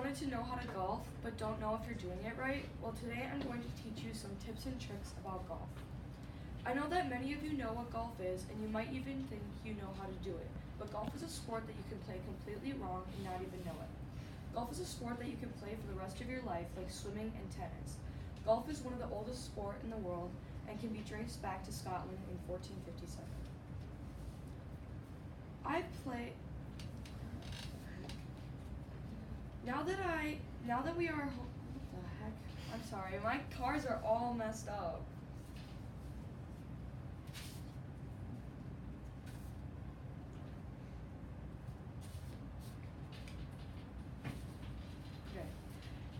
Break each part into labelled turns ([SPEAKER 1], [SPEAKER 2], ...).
[SPEAKER 1] wanted to know how to golf, but don't know if you're doing it right? Well, today I'm going to teach you some tips and tricks about golf. I know that many of you know what golf is, and you might even think you know how to do it, but golf is a sport that you can play completely wrong and not even know it. Golf is a sport that you can play for the rest of your life, like swimming and tennis. Golf is one of the oldest sports in the world and can be traced back to Scotland in 1457. I play. Now that we are, what the heck? I'm sorry, my cars are all messed up. Okay.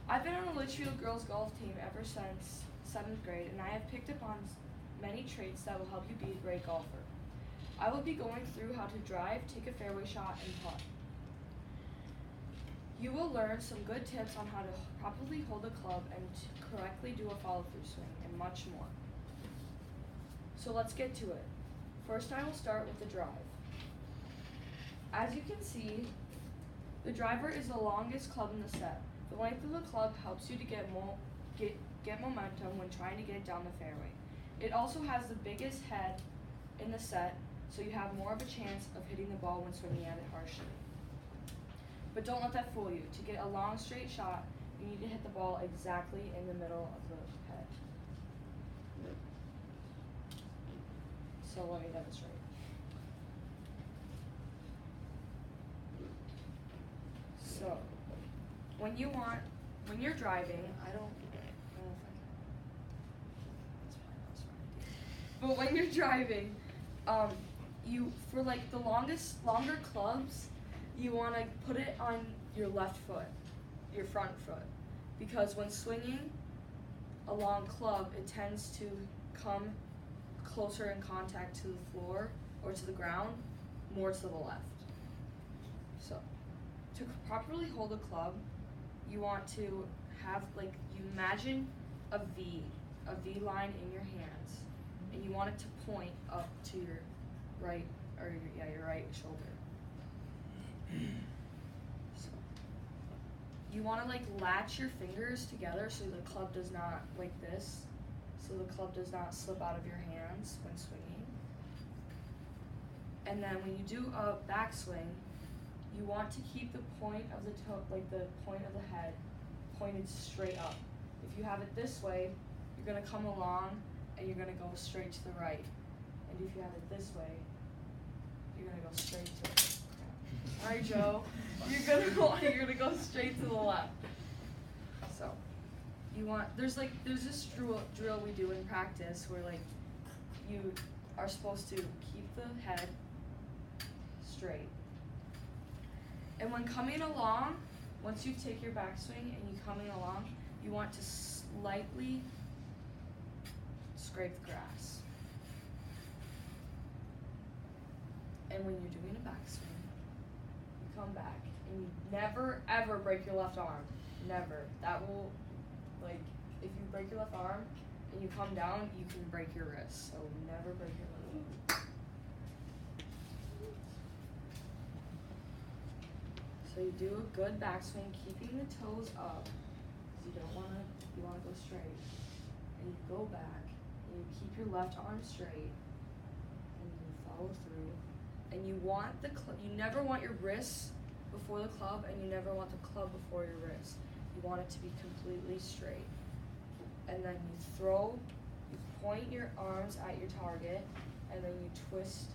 [SPEAKER 1] I've been on the Litchfield girls golf team ever since 7th grade, and I have picked up on many traits that will help you be a great golfer. I will be going through how to drive, take a fairway shot, and putt. You will learn some good tips on how to properly hold a club and to correctly do a follow-through swing, and much more. So let's get to it. First, I will start with the drive. As you can see, the driver is the longest club in the set. The length of the club helps you to get momentum when trying to get it down the fairway. It also has the biggest head in the set, so you have more of a chance of hitting the ball when swinging at it harshly. But don't let that fool you. To get a long straight shot, you need to hit the ball exactly in the middle of the head. So let me demonstrate. So when you're driving, I don't know if I can. That's probably not a smart idea. But when you're driving, for like the longer clubs, you want to put it on your left foot, your front foot, because when swinging a long club, it tends to come closer in contact to the floor or to the ground, more to the left. So, to properly hold a club, you want to have you imagine a V line in your hands, and you want it to point up to your right, your right shoulder. So you want to latch your fingers together so the club does not slip out of your hands when swinging. And then when you do a backswing, you want to keep the point of the the point of the head pointed straight up. If you have it this way, you're going to come along and you're going to go straight to the right. And if you have it this way, you're going to go straight to the left. All right, Joe. You're gonna go straight to the left. So, there's this drill we do in practice where you are supposed to keep the head straight. And when coming along, once you take your backswing and you're coming along, you want to slightly scrape the grass. And when you're doing a backswing, come back and you never ever break your left arm. Never. That will if you break your left arm and you come down, you can break your wrist. So never break your left arm. So you do a good backswing, keeping the toes up, because you want to go straight. And you go back and you keep your left arm straight and you follow through. And you want you never want your wrists before the club, and you never want the club before your wrist. You want it to be completely straight. And then you point your arms at your target, and then you twist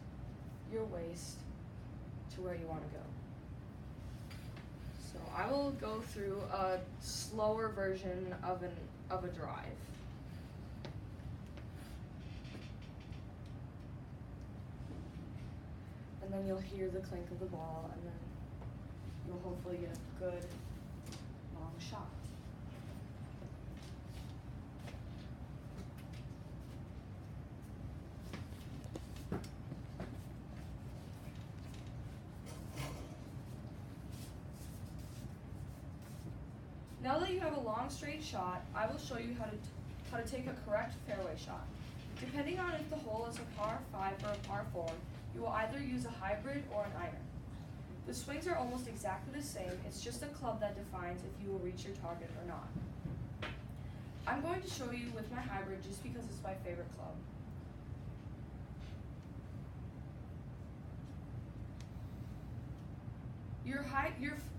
[SPEAKER 1] your waist to where you want to go. So I will go through a slower version of a drive. And then you'll hear the clink of the ball, and then you'll hopefully get a good long shot. Now that you have a long straight shot, I will show you how to take a correct fairway shot. Depending on if the hole is a par 5 or a par 4, you will either use a hybrid or an iron. The swings are almost exactly the same, it's just a club that defines if you will reach your target or not. I'm going to show you with my hybrid just because it's my favorite club.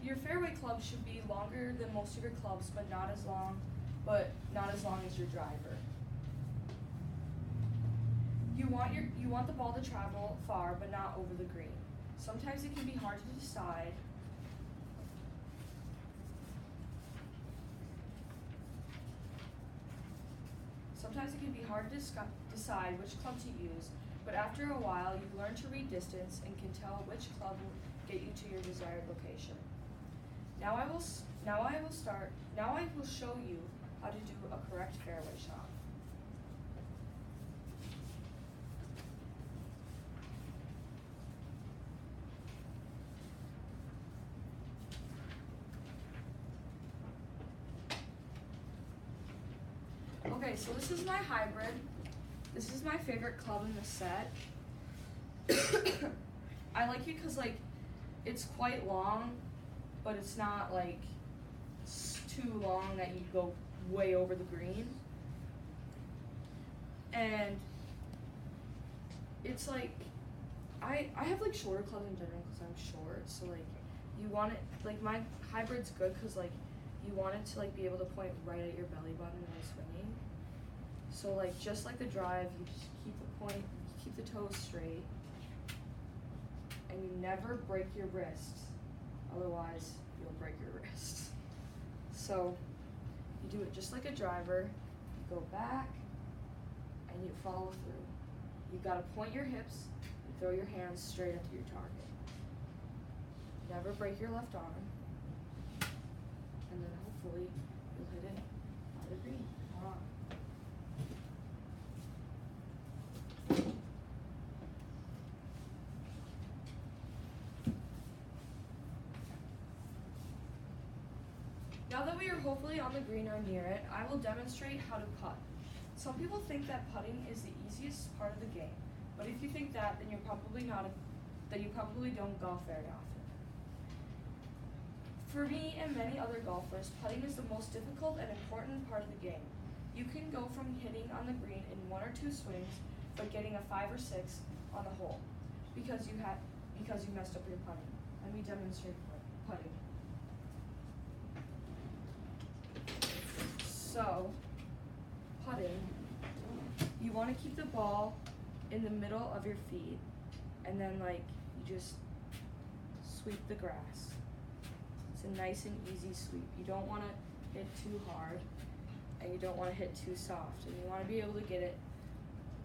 [SPEAKER 1] Your fairway club should be longer than most of your clubs, but not as long as your driver. You want the ball to travel far, but not over the green. Sometimes it can be hard to decide. Sometimes it can be hard to decide which club to use, but after a while you learn to read distance and can tell which club will get you to your desired location. Now I will show you how to do a correct fairway shot. Okay, so this is my hybrid. This is my favorite club in the set. I like it because it's quite long, but it's not too long that you go way over the green. And it's I have shorter clubs in general because I'm short, so you want it my hybrid's good because you want it to be able to point right at your belly button when swinging. So just like the drive, you just keep the toes straight, and you never break your wrists, otherwise you'll break your wrists. So you do it just like a driver, you go back, and you follow through. You gotta point your hips and throw your hands straight up to your target. Never break your left arm, and then hopefully you'll hit it by the green. Hold on. Now that we are hopefully on the green or near it, I will demonstrate how to putt. Some people think that putting is the easiest part of the game, but if you think that, then you probably don't golf very often. For me and many other golfers, putting is the most difficult and important part of the game. You can go from hitting on the green in 1 or 2 swings, but getting a 5 or 6 on the hole because you messed up your putting. Let me demonstrate putting. So, putting, you want to keep the ball in the middle of your feet, and then you just sweep the grass. It's a nice and easy sweep. You don't want to hit too hard, and you don't want to hit too soft, and you want to be able to get it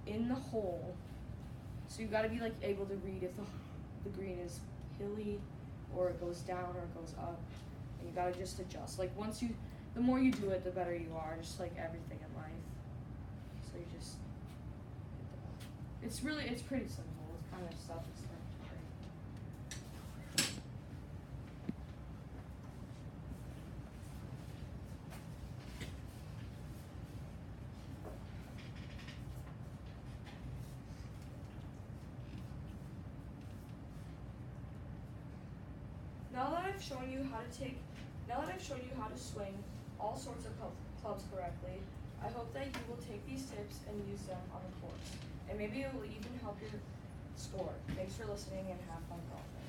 [SPEAKER 1] in the hole. So you got to be able to read if the green is hilly, or it goes down, or it goes up, and you got to just adjust. The more you do it, the better you are, just like everything in life. So you just hit the ball. It's pretty simple. It's kind of self-explanatory. Now that I've shown you how to swing all sorts of clubs correctly, I hope that you will take these tips and use them on the course. And maybe it will even help your score. Thanks for listening and have fun golfing.